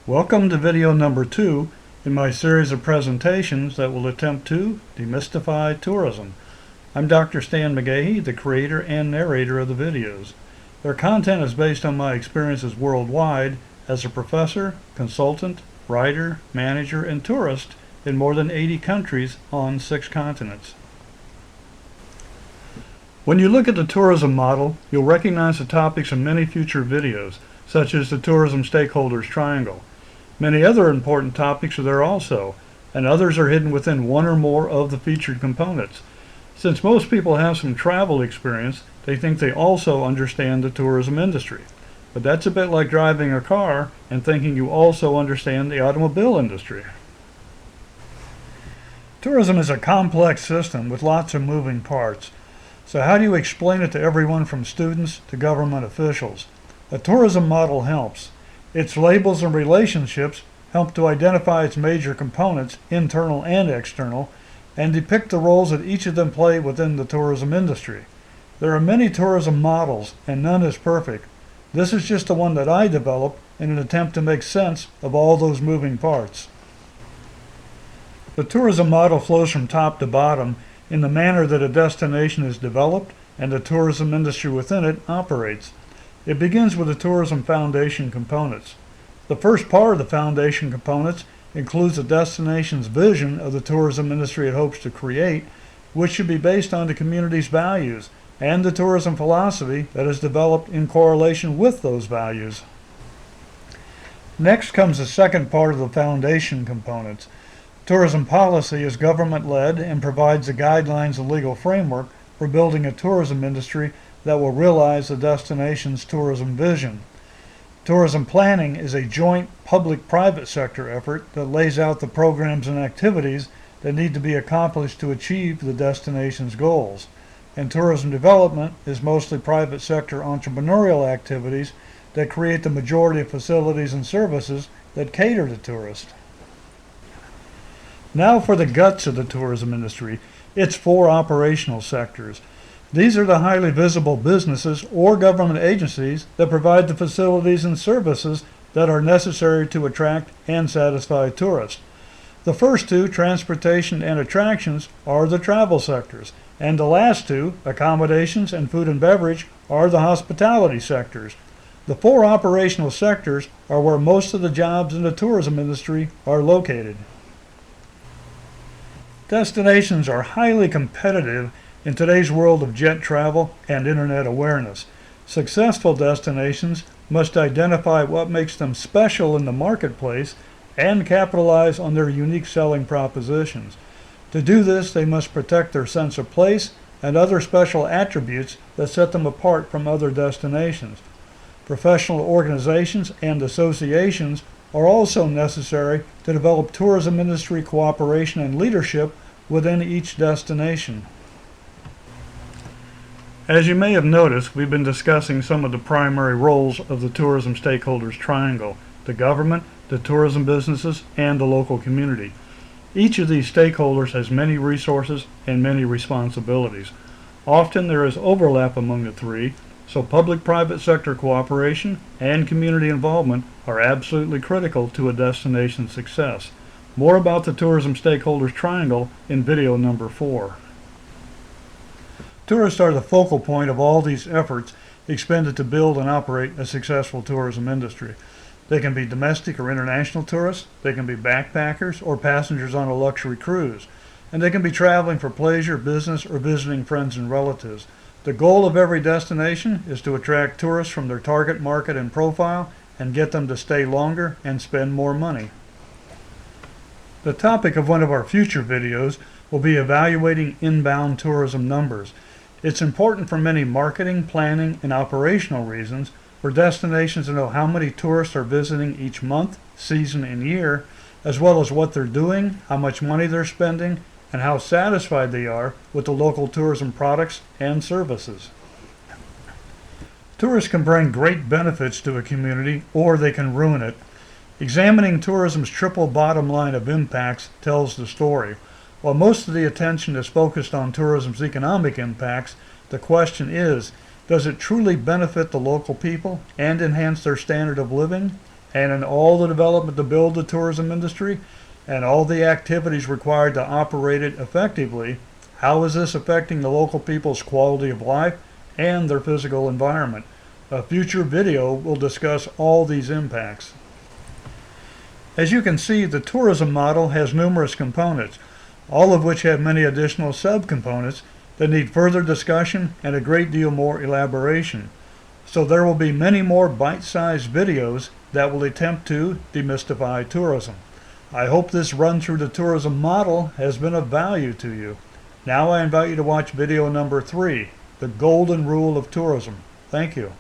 Welcome to video number 2 in my series of presentations that will attempt to demystify tourism. I'm Dr. Stan McGahey, the creator and narrator of the videos. Their content is based on my experiences worldwide as a professor, consultant, writer, manager, and tourist in more than 80 countries on 6 continents. When you look at the tourism model, you'll recognize the topics in many future videos, such as the tourism stakeholders triangle. Many other important topics are there also, and others are hidden within one or more of the featured components. Since most people have some travel experience, they think they also understand the tourism industry. But that's a bit like driving a car and thinking you also understand the automobile industry. Tourism is a complex system with lots of moving parts. So how do you explain it to everyone from students to government officials? A tourism model helps. Its labels and relationships help to identify its major components, internal and external, and depict the roles that each of them play within the tourism industry. There are many tourism models, and none is perfect. This is just the one that I developed in an attempt to make sense of all those moving parts. The tourism model flows from top to bottom in the manner that a destination is developed and the tourism industry within it operates. It begins with the tourism foundation components. The first part of the foundation components includes the destination's vision of the tourism industry it hopes to create, which should be based on the community's values and the tourism philosophy that is developed in correlation with those values. Next comes the second part of the foundation components. Tourism policy is government-led and provides the guidelines and legal framework for building a tourism industry that will realize the destination's tourism vision. Tourism planning is a joint public-private sector effort that lays out the programs and activities that need to be accomplished to achieve the destination's goals. And tourism development is mostly private sector entrepreneurial activities that create the majority of facilities and services that cater to tourists. Now for the guts of the tourism industry, its 4 operational sectors. These are the highly visible businesses or government agencies that provide the facilities and services that are necessary to attract and satisfy tourists. The first 2, transportation and attractions, are the travel sectors, and the last 2, accommodations and food and beverage, are the hospitality sectors. The 4 operational sectors are where most of the jobs in the tourism industry are located. Destinations are highly competitive in today's world of jet travel and internet awareness. Successful destinations must identify what makes them special in the marketplace and capitalize on their unique selling propositions. To do this, they must protect their sense of place and other special attributes that set them apart from other destinations. Professional organizations and associations are also necessary to develop tourism industry cooperation and leadership within each destination. As you may have noticed, we've been discussing some of the primary roles of the tourism stakeholders triangle: the government, the tourism businesses, and the local community. Each of these stakeholders has many resources and many responsibilities. Often there is overlap among the 3, so public-private sector cooperation and community involvement are absolutely critical to a destination's success. More about the tourism stakeholders triangle in video number 4. Tourists are the focal point of all these efforts expended to build and operate a successful tourism industry. They can be domestic or international tourists, they can be backpackers or passengers on a luxury cruise, and they can be traveling for pleasure, business, or visiting friends and relatives. The goal of every destination is to attract tourists from their target market and profile and get them to stay longer and spend more money. The topic of one of our future videos will be evaluating inbound tourism numbers. It's important for many marketing, planning, and operational reasons for destinations to know how many tourists are visiting each month, season, and year, as well as what they're doing, how much money they're spending, and how satisfied they are with the local tourism products and services. Tourists can bring great benefits to a community, or they can ruin it. Examining tourism's triple bottom line of impacts tells the story. While most of the attention is focused on tourism's economic impacts, the question is, does it truly benefit the local people and enhance their standard of living? and in all the development to build the tourism industry and all the activities required to operate it effectively, how is this affecting the local people's quality of life and their physical environment? A future video will discuss all these impacts. As you can see, the tourism model has numerous components, all of which have many additional subcomponents that need further discussion and a great deal more elaboration. So there will be many more bite-sized videos that will attempt to demystify tourism. I hope this run through the tourism model has been of value to you. Now I invite you to watch video number 3, The Golden Rule of Tourism. Thank you.